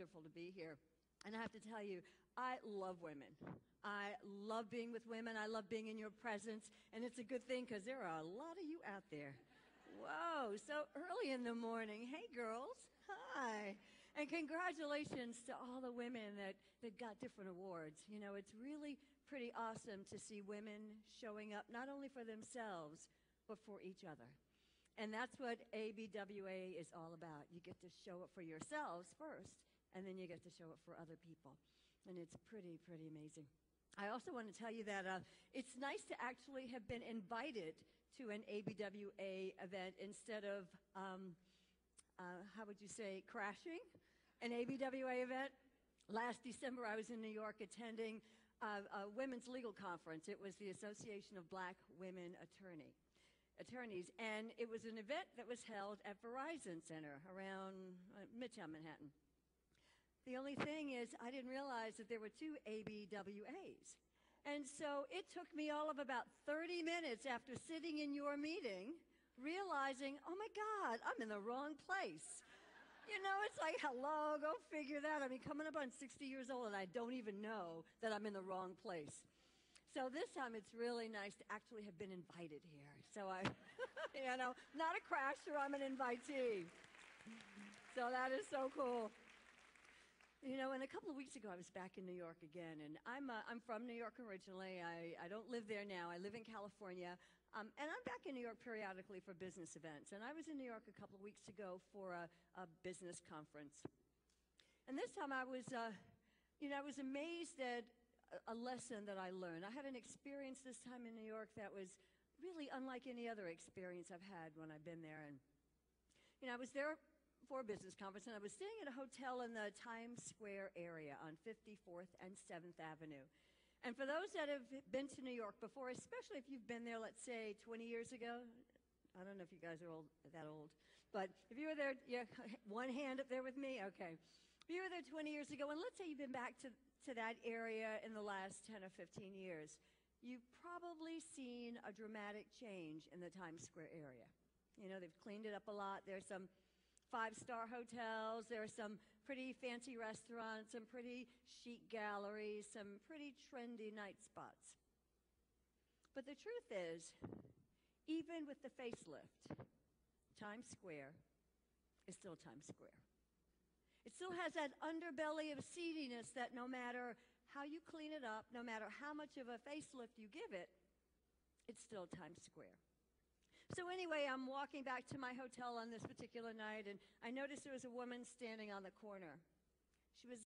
Wonderful to be here. And I have to tell you, I love women. I love being with women. I love being in your presence. And it's a good thing because there are a lot of you out there. Whoa, so early in the morning. Hey, girls. Hi. And congratulations to all the women that got different awards. You know, it's really pretty awesome to see women showing up not only for themselves, but for each other. And that's what ABWA is all about. You get to show up for yourselves first, and then you get to show up for other people. And it's pretty amazing. I also want to tell you that it's nice to actually have been invited to an ABWA event instead of, how would you say, crashing an ABWA event. Last December, I was in New York attending a women's legal conference. It was the Association of Black Women Attorneys, and it was an event that was held at Verizon Center around Midtown Manhattan. The only thing is I didn't realize that there were two ABWAs. And so it took me all of about 30 minutes after sitting in your meeting realizing, oh my God, I'm in the wrong place. You know, it's like, hello, go figure that. I mean, coming up on 60 years old and I don't even know that I'm in the wrong place. So this time it's really nice to actually have been invited here. So I, you know, not a crasher, I'm an invitee. So that is so cool. You know, and a couple of weeks ago I was back in New York again, and I'm from New York originally. I don't live there now. I live in California, and I'm back in New York periodically for business events. And I was in New York a couple of weeks ago for a business conference. And this time I was, you know, I was amazed at a lesson that I learned. I had an experience this time in New York that was really unlike any other experience I've had when I've been there. And, you know, I was there for a business conference, and I was staying at a hotel in the Times Square area on 54th and 7th Avenue. And for those that have been to New York before, especially if you've been there, let's say, 20 years ago, I don't know if you guys are that old, but if you were there, yeah, one hand up there with me, okay. If you were there 20 years ago, and let's say you've been back to that area in the last 10 or 15 years, you've probably seen a dramatic change in the Times Square area. You know, they've cleaned it up a lot. There's some five-star hotels, there are some pretty fancy restaurants, some pretty chic galleries, some pretty trendy night spots. But the truth is, even with the facelift, Times Square is still Times Square. It still has that underbelly of seediness that no matter how you clean it up, no matter how much of a facelift you give it, it's still Times Square. So anyway, I'm walking back to my hotel on this particular night, and I noticed there was a woman standing on the corner. She was